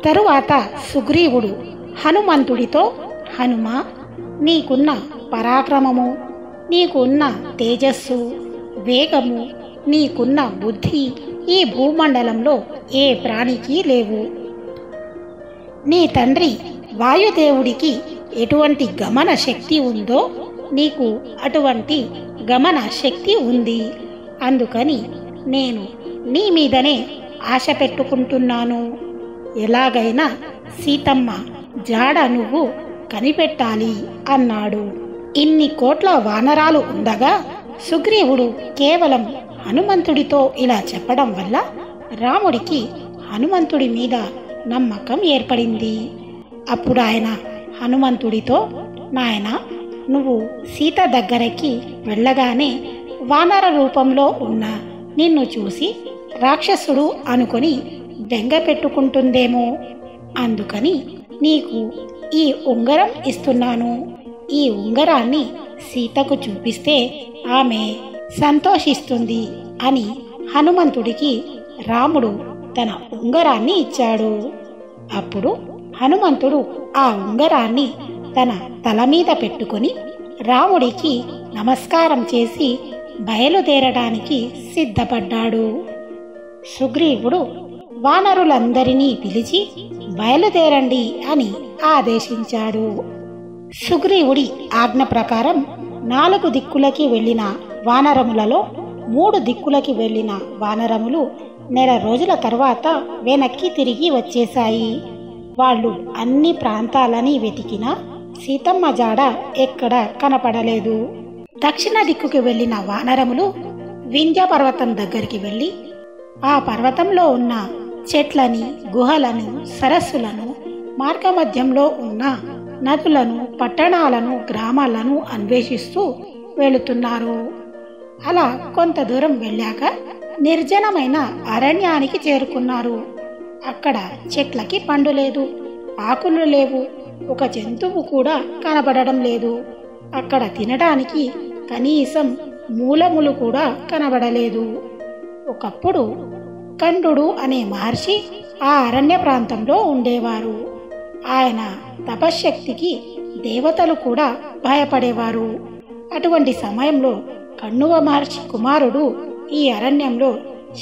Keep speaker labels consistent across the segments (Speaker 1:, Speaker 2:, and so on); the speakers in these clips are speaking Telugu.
Speaker 1: తరువాత సుగ్రీవుడు హనుమంతుడితో, హనుమా, నీకున్న పరాక్రమము, నీకున్న తేజస్సు, వేగము, నీకున్న బుద్ధి ఈ భూమండలంలో ఏ ప్రాణికి లేవు. నీ తండ్రి వాయుదేవుడికి ఎటువంటి గమన శక్తి ఉందో నీకు అటువంటి గమన శక్తి ఉంది. అందుకని నేను నీ మీదనే ఆశ పెట్టుకుంటున్నాను. ఎలాగైనా సీతమ్మ జాడ నువ్వు కనిపెట్టాలి అన్నాడు. ఇన్ని కోట్ల వానరాలు ఉండగా సుగ్రీవుడు కేవలం హనుమంతుడితో ఇలా చెప్పడం వల్ల రాముడికి హనుమంతుడి మీద నమ్మకం ఏర్పడింది. అప్పుడు ఆయన హనుమంతుడితో, నాయనా, నువ్వు సీత దగ్గరికి వెళ్ళగానే వానర రూపంలో ఉన్న నిన్ను చూసి రాక్షసుడు అనుకొని బెంగ పెట్టుకుంటుందేమో, అందుకని నీకు ఈ ఉంగరం ఇస్తున్నాను. ఈ ఉంగరాన్ని సీతకు చూపిస్తే ఆమె సంతోషిస్తుంది అని హనుమంతుడికి రాముడు తన ఉంగరాన్ని ఇచ్చాడు. అప్పుడు హనుమంతుడు ఆ ఉంగరాన్ని తన తల మీద పెట్టుకొని రాముడికి నమస్కారం చేసి బయలుదేరడానికి సిద్ధపడ్డాడు. సుగ్రీవుడు వానరులందరినీ పిలిచి బయలుదేరండి అని ఆదేశించాడు. సుగ్రీవుడి ఆజ్ఞ ప్రకారం 4 దిక్కులకి వెళ్ళిన వానరములలో 3 దిక్కులకి వెళ్ళిన వానరములు నెల రోజుల తర్వాత వెనక్కి తిరిగి వచ్చేశాయి. వాళ్ళు అన్ని ప్రాంతాలని వెతికినా సీతమ్మ జాడ ఎక్కడ కనపడలేదు. దక్షిణ దిక్కుకి వెళ్ళిన వానరములు వింధ్య పర్వతం దగ్గరికి వెళ్ళి ఆ పర్వతంలో ఉన్న చెట్లని, గుహలను, సరస్సులను, మార్గమధ్యంలో ఉన్న నదులను, పట్టణాలను, గ్రామాలను అన్వేషిస్తూ వెళుతున్నారు. అలా కొంత దూరం వెళ్ళాక నిర్జనమైన అరణ్యానికి చేరుకున్నారు. అక్కడ చెట్లకి పండు లేదు, ఆకులు లేవు, ఒక జంతువు కూడా కనబడడం లేదు. అక్కడ తినడానికి కనీసం మూలములు కూడా కనబడలేదు. ఒకప్పుడు కండుడు అనే మహర్షి ఆ అరణ్య ప్రాంతంలో ఉండేవారు. ఆయన తపశ్శక్తికి దేవతలు కూడా భయపడేవారు. అటువంటి సమయంలో కణ్వువ మహర్షి కుమారుడు ఈ అరణ్యంలో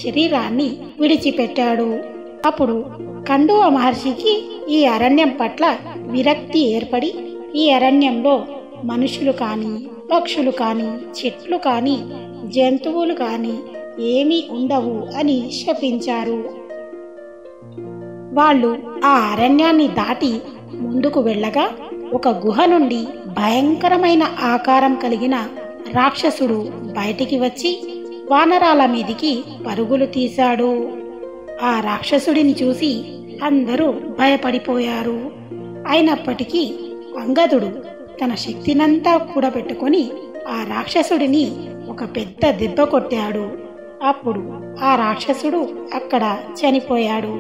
Speaker 1: శరీరాన్ని విడిచిపెట్టాడు. అప్పుడు కండువ మహర్షికి ఈ అరణ్యం పట్ల విరక్తి ఏర్పడి ఈ అరణ్యంలో మనుషులు కానీ, పక్షులు కానీ, చెట్లు కానీ, జంతువులు కానీ ఏమీ ఉండవు అని శపించారు. వాళ్ళు ఆ అరణ్యాన్ని దాటి ముందుకు వెళ్ళగా ఒక గుహ నుండి భయంకరమైన ఆకారం కలిగిన రాక్షసుడు బయటికి వచ్చి వానరాల మీదికి పరుగులు తీశాడు. ఆ రాక్షసుడిని చూసి అందరూ భయపడిపోయారు. అయినప్పటికీ అంగదుడు తన శక్తినంతా కూడబెట్టుకొని ఆ రాక్షసుడిని ఒక పెద్ద దెబ్బ కొట్టాడు. అప్పుడు ఆ రాక్షసుడు అక్కడ చనిపోయాడు.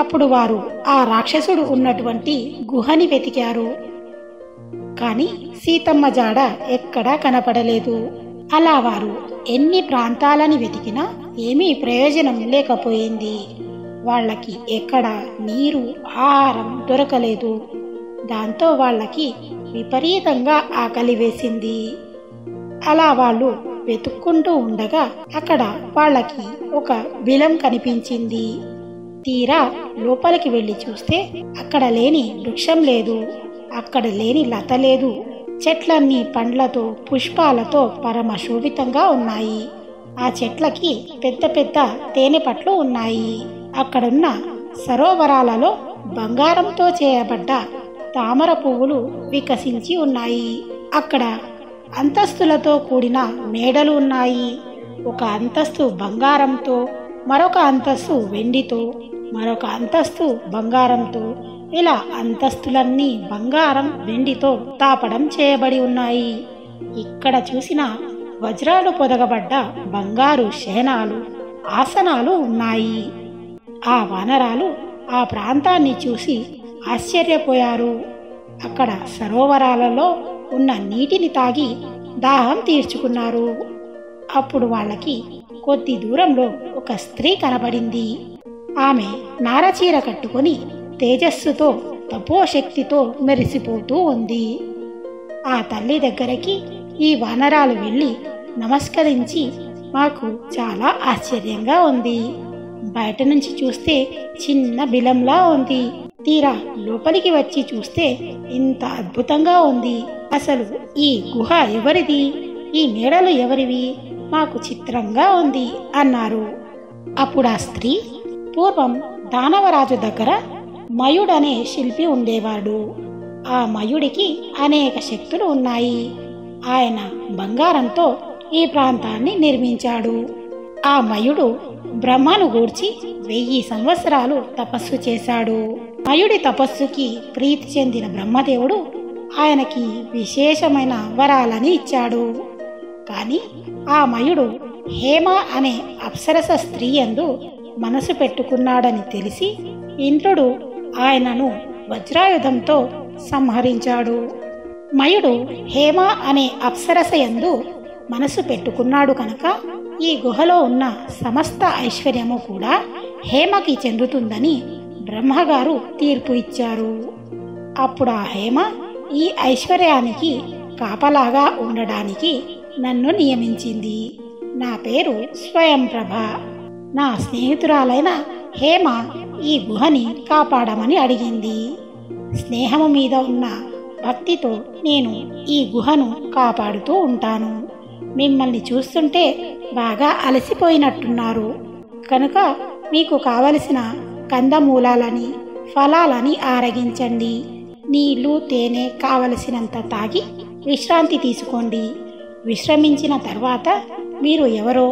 Speaker 1: అప్పుడు వారు ఆ రాక్షసుడు ఉన్నటువంటి గుహని వెతికారు. కానీ సీతమ్మ జాడ ఎక్కడా కనపడలేదు. అలా వారు ఎన్ని ప్రాంతాలని వెతికినా ఏమీ ప్రయోజనం లేకపోయింది. వాళ్ళకి ఎక్కడ నీరు, ఆహారం దొరకలేదు. దాంతో వాళ్ళకి విపరీతంగా ఆకలి వేసింది. అలా వాళ్ళు వెతుక్కుంటూ ఉండగా అక్కడ వాళ్ళకి ఒక బిలం కనిపించింది. తీరా లోపలికి వెళ్ళి చూస్తే అక్కడ లేని వృక్షం లేదు, అక్కడ లేని లత లేదు. చెట్లన్నీ పండ్లతో, పుష్పాలతో పరమ శోభితంగా ఉన్నాయి. ఆ చెట్లకి పెద్ద పెద్ద తేనె పట్లు ఉన్నాయి. అక్కడున్న సరోవరాలలో బంగారంతో చేయబడ్డ తామర పువ్వులు వికసించి ఉన్నాయి. అక్కడ అంతస్తులతో కూడిన మేడలు ఉన్నాయి. ఒక అంతస్తు బంగారంతో, మరొక అంతస్తు వెండితో, మరొక అంతస్తు బంగారంతో, ఇలా అంతస్తులన్నీ బంగారం, వెండితో తాపడం చేయబడి ఉన్నాయి. ఇక్కడ చూసిన వజ్రాలు పొదగబడ్డ బంగారు శయనాలు, ఆసనాలు ఉన్నాయి. ఆ వానరాలు ఆ ప్రాంతాన్ని చూసి ఆశ్చర్యపోయారు. అక్కడ సరోవరాలలో ఉన్న నీటిని తాగి దాహం తీర్చుకున్నారు. అప్పుడు వాళ్ళకి కొద్ది దూరంలో ఒక స్త్రీ కనబడింది. ఆమె నారచీర కట్టుకొని తేజస్సుతో తపోశక్తితో మెరిసిపోతూ ఉంది. ఆ తల్లి దగ్గరికి ఈ వానరాలు వెళ్ళి నమస్కరించి, మాకు చాలా ఆశ్చర్యంగా ఉంది. బయట నుంచి చూస్తే చిన్న బిలంలా ఉంది. తీరా లోపలికి వచ్చి చూస్తే ఇంత అద్భుతంగా ఉంది. అసలు ఈ గుహ ఎవరిది? ఈ మేడలు ఎవరివి? మాకు చిత్రంగా ఉంది అన్నారు. అప్పుడు ఆ స్త్రీ, పూర్వం దానవరాజు దగ్గర మయుడనే శిల్పి ఉండేవాడు. ఆ మయుడికి అనేక శక్తులు ఉన్నాయి. ఆయన బంగారంతో ఈ ప్రాంతాన్ని నిర్మించాడు. ఆ మయుడు బ్రహ్మను గూర్చి 1000 సంవత్సరాలు తపస్సు చేశాడు. మయుడి తపస్సుకి ప్రీతి చెందిన బ్రహ్మదేవుడు ఆయనకి విశేషమైన వరాలని ఇచ్చాడు. కానీ ఆ మయుడు హేమ అనే అప్సరస స్త్రీ యందు మనసు పెట్టుకున్నాడని తెలిసి ఇంద్రుడు ఆయనను వజ్రాయుధంతో సంహరించాడు. మయుడు హేమ అనే అప్సరస యందు మనసు పెట్టుకున్నాడు కనుక ఈ గుహలో ఉన్న సమస్త ఐశ్వర్యము కూడా హేమకి చెందుతుందని బ్రహ్మగారు తీర్పు ఇచ్చారు. అప్పుడు ఆ హేమ ఈ ఐశ్వర్యానికి కాపలాగా ఉండడానికి నన్ను నియమించింది. నా పేరు స్వయంప్రభ. నా స్నేహితురాలైన హేమ ఈ గుహని కాపాడమని అడిగింది. స్నేహము మీద ఉన్న భక్తితో నేను ఈ గుహను కాపాడుతూ ఉంటాను. మిమ్మల్ని చూస్తుంటే బాగా అలసిపోయినట్టున్నారు కనుక మీకు కావలసిన కందమూలాలని ఫలాలని ఆరగించండి. నీళ్లు తేనె కావలసినంత తాగి విశ్రాంతి తీసుకోండి. విశ్రమించిన తర్వాత మీరు ఎవరో,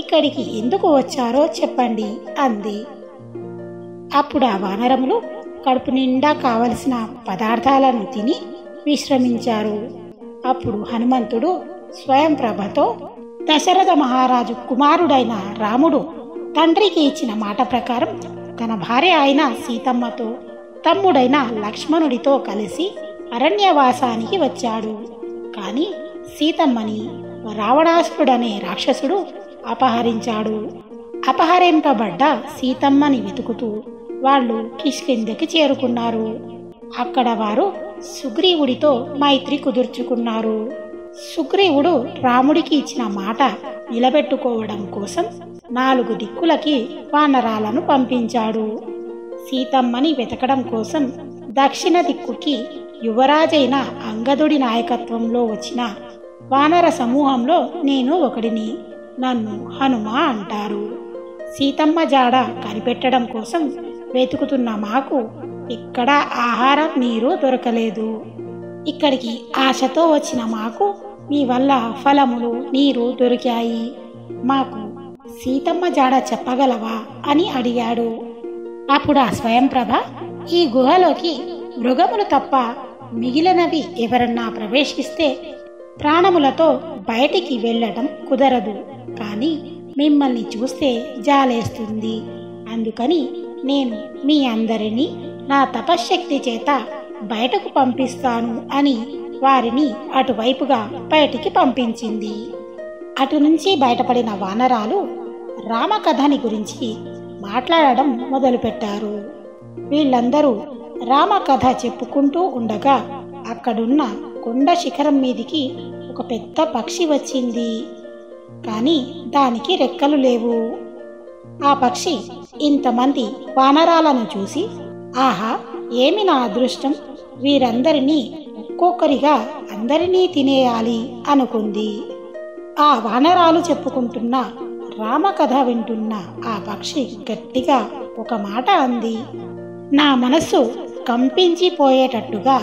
Speaker 1: ఇక్కడికి ఎందుకు వచ్చారో చెప్పండి అంది. అప్పుడు ఆ వానరములు కడుపు నిండా కావలసిన పదార్థాలను తిని విశ్రమించారు. అప్పుడు హనుమంతుడు స్వయంప్రభతో, దశరథ మహారాజు కుమారుడైన రాముడు తండ్రికి ఇచ్చిన మాట ప్రకారం తన భార్య అయిన సీతమ్మతో, తమ్ముడైన లక్ష్మణుడితో కలిసి అరణ్యవాసానికి వచ్చాడు. కానీ సీతమ్మని రావణాసురుడనే రాక్షసుడు అపహరించాడు. అపహరింపబడ్డ సీతమ్మని వెతుకుతూ వాళ్ళు కిష్కింధకి చేరుకున్నారు. అక్కడ వారు సుగ్రీవుడితో మైత్రి కుదుర్చుకున్నారు. సుగ్రీవుడు రాముడికి ఇచ్చిన మాట నిలబెట్టుకోవడం కోసం 4 దిక్కులకి వానరాలను పంపించాడు. సీతమ్మని వెతకడం కోసం దక్షిణ దిక్కుకి యువరాజైన అంగదుడి నాయకత్వంలో వచ్చిన వానర సమూహంలో నేను ఒకడిని. నన్ను హనుమ అంటారు. సీతమ్మ జాడ కనిపెట్టడం కోసం వెతుకుతున్న మాకు ఇక్కడ ఆహారం నీరు దొరకలేదు. ఇక్కడికి ఆశతో వచ్చిన మాకు మీ వల్ల ఫలములు నీరు దొరికాయి. మాకు సీతమ్మ జాడ చెప్పగలవా అని అడిగాడు. అప్పుడు ఆ స్వయంప్రభ, ఈ గుహలోకి మృగములు తప్ప మిగిలినవి ఎవరన్నా ప్రవేశిస్తే ప్రాణములతో బయటికి వెళ్ళటం కుదరదు. కానీ మిమ్మల్ని చూస్తే జాలేస్తుంది. అందుకని నేను మీ అందరినీ నా తపశ్శక్తి చేత బయటకు పంపిస్తాను అని వారిని అటువైపుగా బయటికి పంపించింది. అటు నుంచి బయటపడిన వానరాలు రామకథని గురించి మాట్లాడడం మొదలుపెట్టారు. వీళ్ళందరూ రామకథ చెప్పుకుంటూ ఉండగా అక్కడున్న కొండ శిఖరం మీదికి ఒక పెద్ద పక్షి వచ్చింది. కానీ దానికి రెక్కలు లేవు. ఆ పక్షి ఇంతమంది వానరాలను చూసి, ఆహా, ఏమి నా అదృష్టం, వీరందరినీ ఒక్కొక్కరిగా అందరినీ తినేయాలి అనుకుంది. ఆ వానరాలు చెప్పుకుంటున్న రామకథ వింటున్న ఆ పక్షి గట్టిగా ఒక మాట అంది. నా మనస్సు కంపించిపోయేటట్టుగా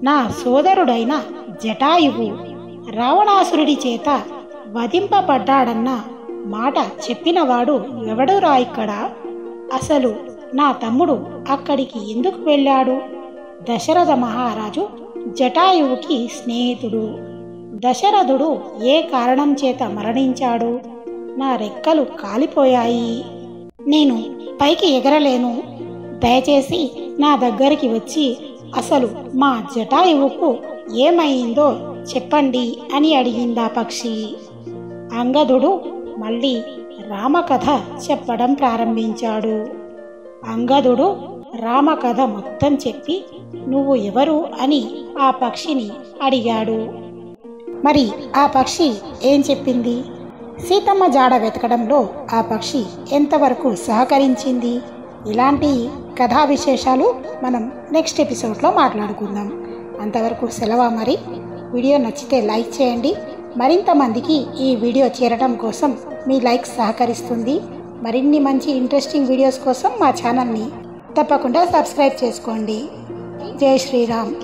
Speaker 1: నా సోదరుడైన జటాయువు రావణాసురుడి చేత వధింపబడ్డాడన్న మాట చెప్పినవాడు ఎవడురా ఇక్కడ? అసలు నా తమ్ముడు అక్కడికి ఎందుకు వెళ్ళాడు? దశరథ మహారాజు జటాయువుకి స్నేహితుడు. దశరథుడు ఏ కారణం చేత మరణించాడు? నా రెక్కలు కాలిపోయాయి. నేను పైకి ఎగరలేను. దయచేసి నా దగ్గరికి వచ్చి అసలు మా జటాయువుకు ఏమైందో చెప్పండి అని అడిగిందా పక్షి. అంగదుడు మళ్ళీ రామకథ చెప్పడం ప్రారంభించాడు. అంగదుడు రామకథ మొత్తం చెప్పి నువ్వు ఎవరు అని ఆ పక్షిని అడిగాడు. మరి ఆ పక్షి ఏం చెప్పింది? సీతమ్మ జాడ వెతకడంలో ఆ పక్షి ఎంతవరకు సహకరించింది? ఇలాంటి కథా విశేషాలు మనం నెక్స్ట్ ఎపిసోడ్లో మాట్లాడుకుందాం. అంతవరకు సెలవు. మరి వీడియో నచ్చితే లైక్ చేయండి. మరింత మందికి ఈ వీడియో చేరడం కోసం మీ లైక్ సహకరిస్తుంది. మరిన్ని మంచి ఇంట్రెస్టింగ్ వీడియోస్ కోసం మా ఛానల్ని తప్పకుండా సబ్స్క్రైబ్ చేసుకోండి. జై శ్రీరామ్.